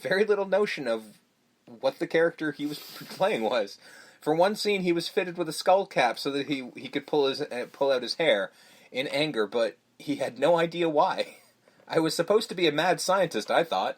very little notion of what the character he was playing was. For one scene, he was fitted with a skull cap so that he could pull out his hair in anger, but he had no idea why. I was supposed to be a mad scientist, I thought.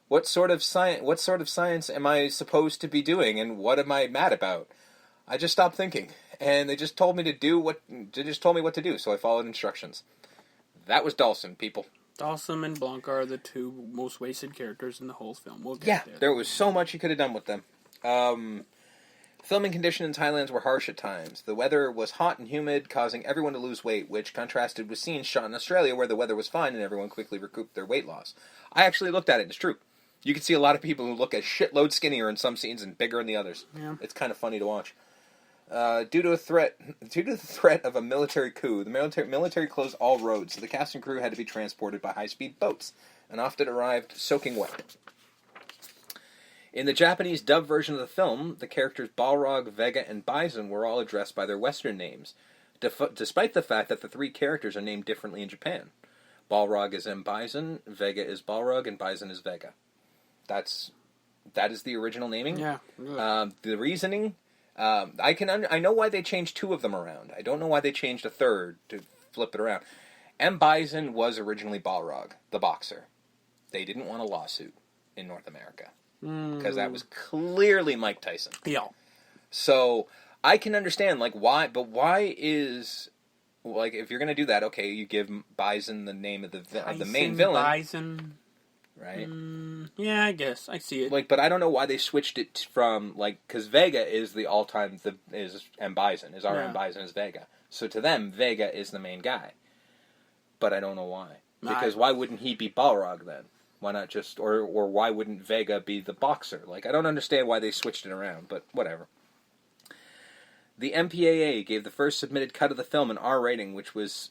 What sort of science am I supposed to be doing, and what am I mad about? I just stopped thinking, and they just told me what to do, so I followed instructions. That was Dawson, people. Dawson and Blanca are the two most wasted characters in the whole film. We'll get there. There was so much you could have done with them. Filming conditions in Thailand were harsh at times. The weather was hot and humid, causing everyone to lose weight, which contrasted with scenes shot in Australia where the weather was fine and everyone quickly recouped their weight loss. I actually looked at it, it's true. You can see a lot of people who look a shitload skinnier in some scenes and bigger in the others. Yeah. It's kind of funny to watch. Due to the threat of a military coup, the military closed all roads, so the cast and crew had to be transported by high-speed boats, and often arrived soaking wet. In the Japanese dub version of the film, the characters Balrog, Vega, and Bison were all addressed by their Western names, despite the fact that the three characters are named differently in Japan. Balrog is M. Bison, Vega is Balrog, and Bison is Vega. That is the original naming. Yeah. Really. The reasoning, I know why they changed two of them around. I don't know why they changed a third to flip it around. M. Bison was originally Balrog, the boxer. They didn't want a lawsuit in North America. Because that was clearly Mike Tyson. Yeah. So, I can understand, why, but why is, if you're going to do that, okay, you give Bison the name of the main villain. Bison. Right? Yeah, I guess. I see it. But I don't know why they switched it from, because Vega is the all-time, is M. Bison, is our M. Bison is Vega. So to them, Vega is the main guy. But I don't know why. Because why wouldn't he be Balrog then? Why not just, or why wouldn't Vega be the boxer? I don't understand why they switched it around, but whatever. The MPAA gave the first submitted cut of the film an R rating, which was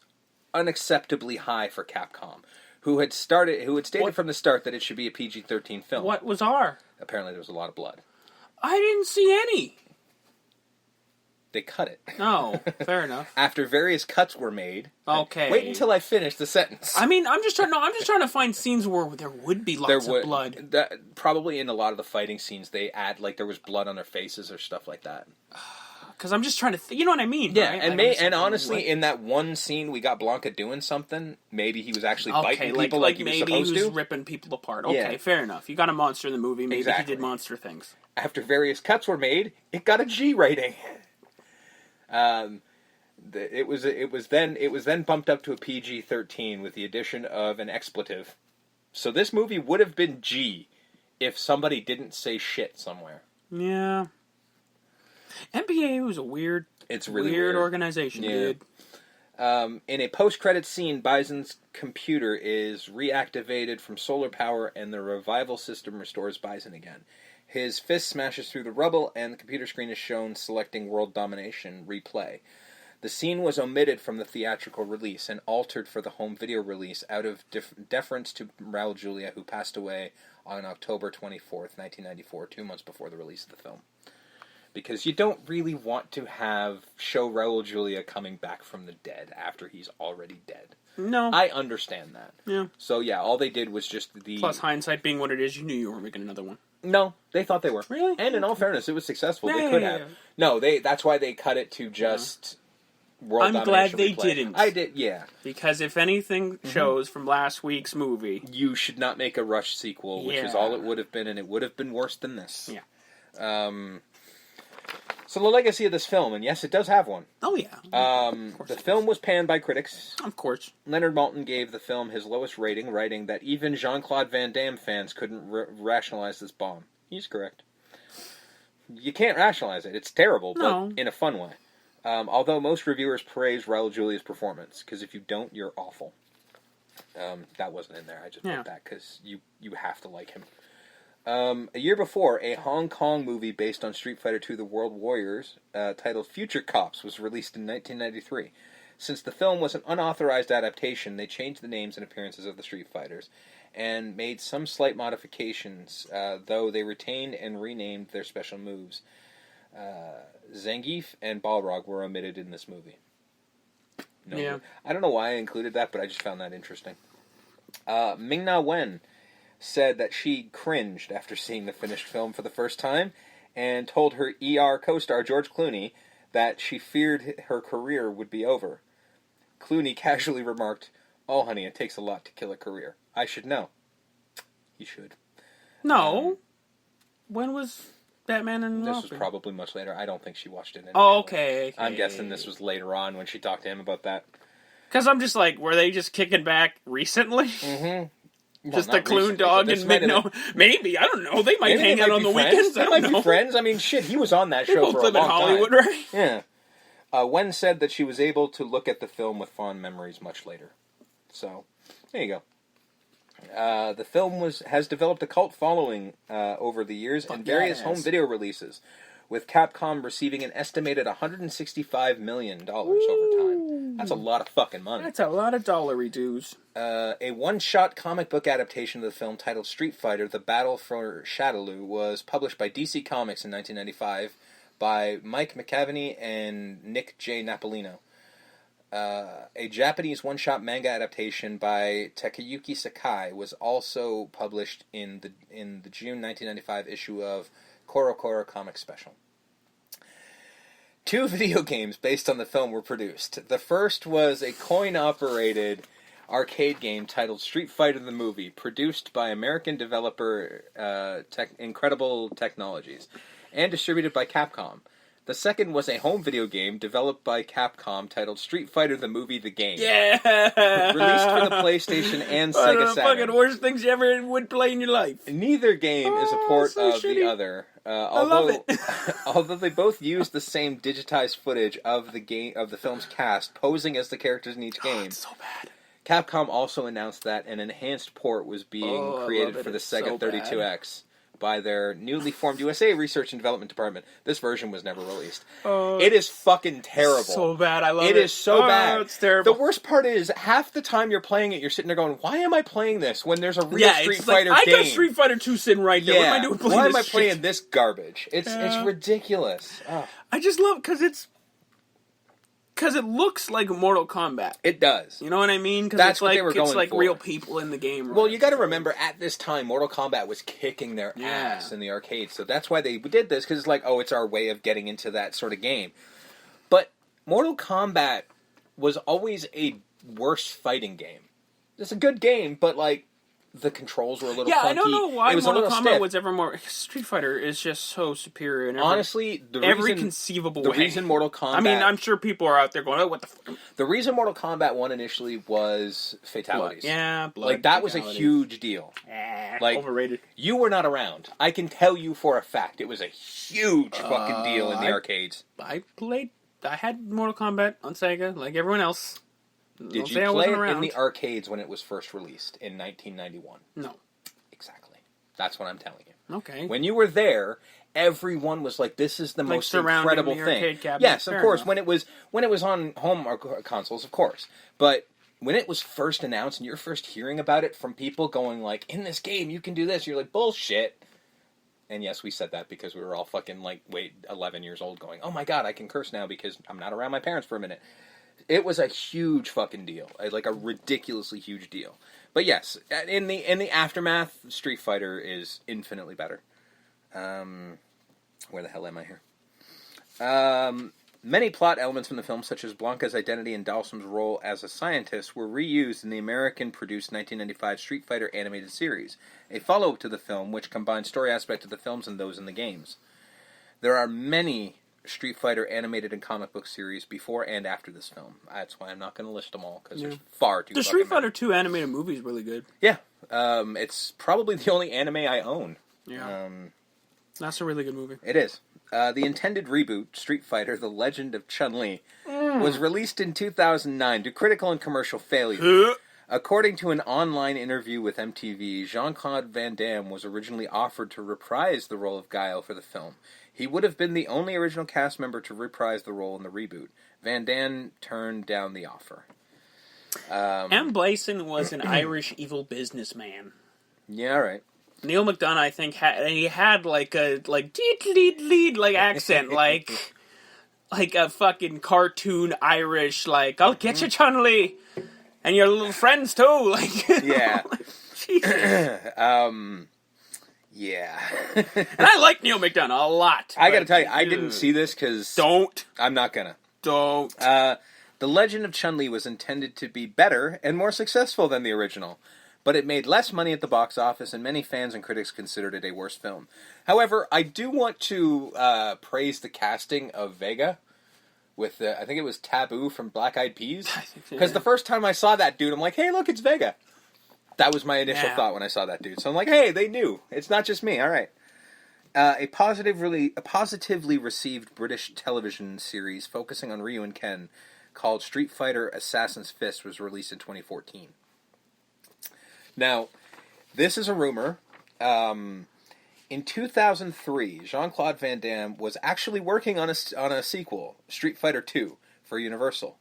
unacceptably high for Capcom, who had stated from the start that it should be a PG-13 film. What was R? Apparently there was a lot of blood. I didn't see any. They cut it. Oh, fair enough. After various cuts were made. Okay. Wait until I finish the sentence. I mean, I'm just trying to find scenes where there would be lots of blood. Probably in a lot of the fighting scenes, they add, there was blood on their faces or stuff like that. Because I'm just trying to you know what I mean, yeah, right? and honestly, in that one scene, we got Blanca doing something. Maybe he was actually biting people like he was supposed to. Maybe he was ripping people apart. Okay, fair enough. You got a monster in the movie. Maybe he did monster things. After various cuts were made, it got a G rating. It was then bumped up to a PG-13 with the addition of an expletive. So this movie would have been G if somebody didn't say shit somewhere. Yeah. MPAA was a weird organization, dude. In a post-credits scene, Bison's computer is reactivated from solar power and the revival system restores Bison again. His fist smashes through the rubble, and the computer screen is shown selecting World Domination Replay. The scene was omitted from the theatrical release and altered for the home video release out of deference to Raul Julia, who passed away on October 24th, 1994, 2 months before the release of the film. Because you don't really want to show Raul Julia coming back from the dead after he's already dead. No. I understand that. Yeah. So yeah, all they did was just Plus hindsight being what it is, you knew you were making another one. No, they thought they were. Really? And in all fairness, it was successful. Yeah, they could have. No, that's why they cut it to just World I'm Domination glad they Replay. didn't. I did, yeah. Because if anything shows from last week's movie... You should not make a Rush sequel, which is all it would have been, and it would have been worse than this. Yeah. So the legacy of this film, and yes, it does have one. Oh, yeah. The film was panned by critics. Of course. Leonard Maltin gave the film his lowest rating, writing that even Jean-Claude Van Damme fans couldn't rationalize this bomb. He's correct. You can't rationalize it. It's terrible, but in a fun way. Although most reviewers praise Raul Julia's performance, because if you don't, you're awful. That wasn't in there. I just put that because you have to like him. A year before, a Hong Kong movie based on Street Fighter II The World Warriors, titled Future Cops, was released in 1993. Since the film was an unauthorized adaptation, they changed the names and appearances of the Street Fighters, and made some slight modifications, though they retained and renamed their special moves. Zangief and Balrog were omitted in this movie. I don't know why I included that, but I just found that interesting. Ming-Na Wen said that she cringed after seeing the finished film for the first time and told her ER co-star George Clooney that she feared her career would be over. Clooney casually remarked, "Oh, honey, it takes a lot to kill a career. I should know." You should. No. When was Batman and This Robin? was probably much later. I don't think she watched it initially. Oh, okay. I'm guessing this was later on when she talked to him about that. Because I'm just like, were they just kicking back recently? Mm-hmm. Well, just a Clune dog and maybe, I don't know. They might hang out on the weekends. They might be friends. I mean, shit, he was on that show for a long time. They both live in Hollywood, right? Yeah. Wen said that she was able to look at the film with fond memories much later. So, there you go. The film has developed a cult following over the years and various home video releases, with Capcom receiving an estimated $165 million over time. That's a lot of fucking money. That's a lot of dollary dues. A one-shot comic book adaptation of the film titled Street Fighter: The Battle for Shadaloo was published by DC Comics in 1995 by Mike McAveney and Nick J. Napolino. A Japanese one-shot manga adaptation by Takayuki Sakai was also published in the June 1995 issue of Koro Comic Special. 2 video games based on the film were produced. The first was a coin-operated arcade game titled Street Fighter the Movie, produced by American developer Incredible Technologies, and distributed by Capcom. The second was a home video game developed by Capcom titled Street Fighter the Movie the Game. Yeah! Released for the PlayStation and Sega Saturn. One of the fucking worst things you ever would play in your life. Neither game is a port of the other. I love it. Although they both use the same digitized footage of the film's cast posing as the characters in each game. It's so bad. Capcom also announced that an enhanced port was being created for the Sega 32X by their newly formed USA Research and Development Department. This version was never released. It is fucking terrible. So bad. I love it. It is so bad. It's terrible. The worst part is, half the time you're playing it, you're sitting there going, why am I playing this when there's a real Street Fighter game? I got Street Fighter 2 sitting right there. What am I doing playing Why this am I playing shit? this garbage? It's ridiculous. I just love it because it looks like Mortal Kombat. It does. You know what I mean? Because That's what they were going it's like for. real people in the game. Right? Well, you got to remember, at this time, Mortal Kombat was kicking their ass in the arcades. So that's why they did this, because it's like, it's our way of getting into that sort of game. But Mortal Kombat was always a worse fighting game. It's a good game, but, like, the controls were a little funky. I don't know why Mortal Kombat stiff. was ever more... Street Fighter is just so superior in honestly, every conceivable way. The reason Mortal Kombat... I mean, I'm sure people are out there going, what the fuck? The reason Mortal Kombat won initially was fatalities. Blood, like, that was a huge deal. Like, overrated. You were not around. I can tell you for a fact it was a huge fucking deal in the arcades. I had Mortal Kombat on Sega, like everyone else. Did you play it in the arcades when it was first released in 1991? No. Exactly. That's what I'm telling you. Okay. When you were there, everyone was like, "This is the most incredible thing." Yes, of course. When it was on home consoles, of course. But when it was first announced and you're first hearing about it from people going like, "In this game, you can do this," you're like, "Bullshit." And yes, we said that because we were all fucking 11 years old, going, "Oh my god, I can curse now because I'm not around my parents for a minute." It was a huge fucking deal, like a ridiculously huge deal. But yes, in the aftermath, Street Fighter is infinitely better. Where the hell am I here? Many plot elements from the film, such as Blanca's identity and Dhalsim's role as a scientist, were reused in the American-produced 1995 Street Fighter animated series, a follow-up to the film which combines story aspects of the films and those in the games. There are many Street Fighter animated and comic book series before and after this film. That's why I'm not going to list them all, because there's far too many. The Street Fighter 2 animated movie is really good. Yeah. It's probably the only anime I own. Yeah. That's a really good movie. It is. The intended reboot, Street Fighter: The Legend of Chun-Li, was released in 2009 to critical and commercial failure. According to an online interview with MTV, Jean-Claude Van Damme was originally offered to reprise the role of Guile for the film. He would have been the only original cast member to reprise the role in the reboot. Van Damme turned down the offer. M. Bison was an Irish evil businessman. Yeah, all right. Neil McDonough, I think, had like a lead accent, like a fucking cartoon Irish, like, I'll get you, Chun-Li, and your little friends too, like. Yeah. Jesus. Yeah. And I like Neil McDonough a lot. I gotta tell you, I didn't see this because... Don't. I'm not gonna. Don't. The Legend of Chun-Li was intended to be better and more successful than the original, but it made less money at the box office, and many fans and critics considered it a worse film. However, I do want to praise the casting of Vega with, I think it was Taboo from Black Eyed Peas, because the first time I saw that dude, I'm like, hey, look, it's Vega. That was my initial thought when I saw that dude. So I'm like, hey, they knew. It's not just me. All right. A positively received British television series focusing on Ryu and Ken called Street Fighter Assassin's Fist was released in 2014. Now, this is a rumor. In 2003, Jean-Claude Van Damme was actually working on a sequel, Street Fighter 2, for Universal.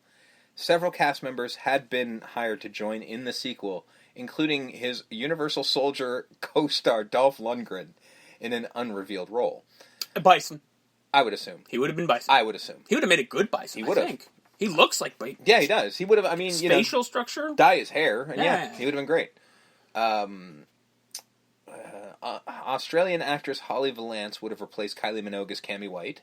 Several cast members had been hired to join in the sequel, including his Universal Soldier co-star Dolph Lundgren in an unrevealed role. Bison. I would assume. He would have been Bison. I would assume. He would have made a good Bison, He would have. He looks like Bison. Yeah, he does. He would have, Facial structure? Dye his hair, and he would have been great. Australian actress Holly Valance would have replaced Kylie Minogue as Cammy White,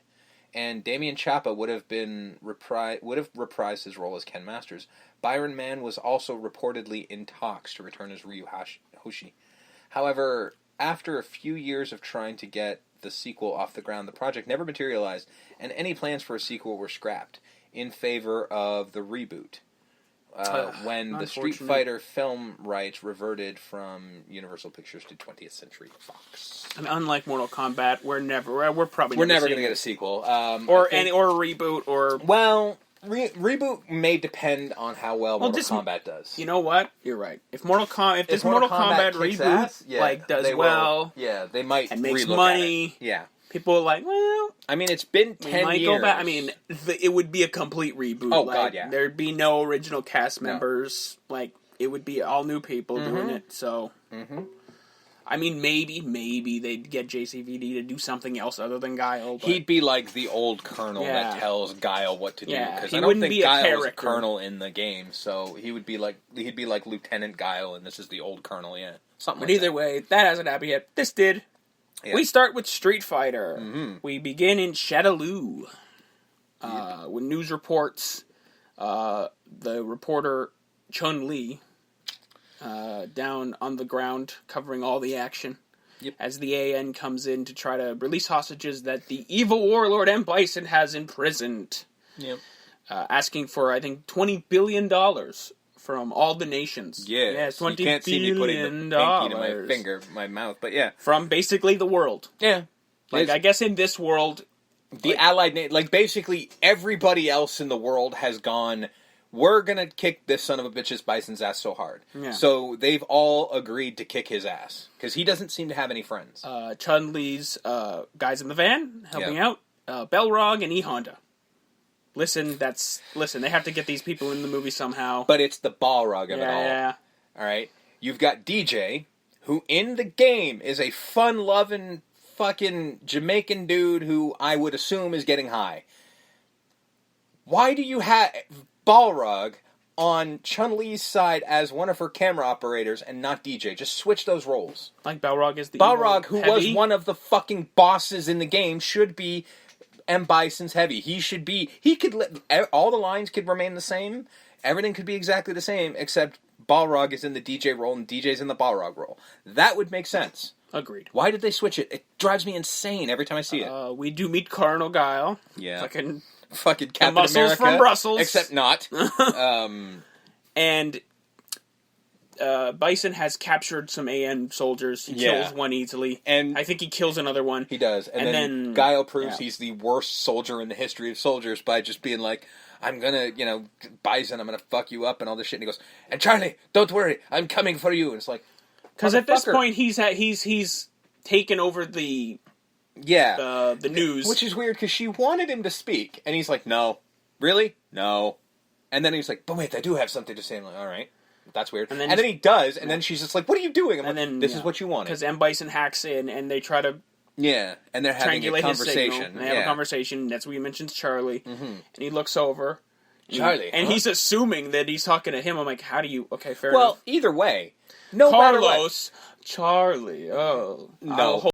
and Damien Chapa would have reprised his role as Ken Masters. Byron Mann was also reportedly in talks to return as Ryu Hoshi. However, after a few years of trying to get the sequel off the ground, the project never materialized, and any plans for a sequel were scrapped in favor of the reboot. When the Street Fighter film rights reverted from Universal Pictures to 20th Century Fox. I mean, unlike Mortal Kombat, we're probably never going to get a sequel, or a reboot, or reboot may depend on how well Mortal Kombat does. You know what? You're right. If Mortal Kombat reboot does well, they might and makes relook money. At it. Yeah. People are like, well... I mean, it's been 10 years. Go back. I mean, it would be a complete reboot. Oh, God, yeah. There'd be no original cast members. No. Like, it would be all new people doing it, so... Mm-hmm. I mean, maybe they'd get JCVD to do something else other than Guile. But... He'd be like the old Colonel that tells Guile what to do. Because I don't think Guile is a Colonel in the game, so he'd be like Lieutenant Guile, and this is the old Colonel, Something but either way, that hasn't happened yet. This did. Yeah. We start with Street Fighter. Mm-hmm. We begin in Shadaloo. With news reports, the reporter Chun-Li down on the ground covering all the action. Yep. As the AN comes in to try to release hostages that the evil warlord M. Bison has imprisoned. Yep. Asking for, I think, $20 billion from all the nations. Yeah, yes, $20 you can't see me putting the pinky to my mouth, but yeah. From basically the world. Yeah. I guess in this world... The Allied... basically everybody else in the world has gone, we're gonna kick this son of a bitch's Bison's ass so hard. Yeah. So they've all agreed to kick his ass. Because he doesn't seem to have any friends. Chun-Li's guys in the van, helping out. Belrog and E-Honda. Listen, they have to get these people in the movie somehow. But it's the Balrog of it all. Yeah. Alright? You've got DJ, who in the game is a fun-loving fucking Jamaican dude who I would assume is getting high. Why do you have Balrog on Chun-Li's side as one of her camera operators and not DJ? Just switch those roles. Like Balrog is the Balrog, who was one of the fucking bosses in the game, should be... M. Bison's heavy. He could all the lines could remain the same. Everything could be exactly the same, except Balrog is in the DJ role and DJ's in the Balrog role. That would make sense. Agreed. Why did they switch it? It drives me insane every time I see it. We do meet Colonel Guile. Yeah. Fucking Captain muscles America. From Brussels. Except not. And Bison has captured some AN soldiers. He kills one easily. And I think he kills another one. He does. And then Guile proves he's the worst soldier in the history of soldiers by just being like, I'm gonna, Bison, I'm gonna fuck you up and all this shit. And he goes, and Charlie, don't worry, I'm coming for you. And it's like, because at this point he's taken over the news, which is weird because she wanted him to speak, and he's like, no, really, no. And then he's like, but wait, I do have something to say. I'm like, all right. That's weird. And then he does, and then she's just like, what are you doing? I'm like, this is what you wanted. Because M. Bison hacks in, and they try to and they're having a conversation. They have a conversation. That's where he mentions Charlie. Mm-hmm. And he looks over, Charlie. And he's assuming that he's talking to him. I'm like, how do you... Okay, fair enough. Well, either way. No Carlos, matter what. Charlie, oh. No.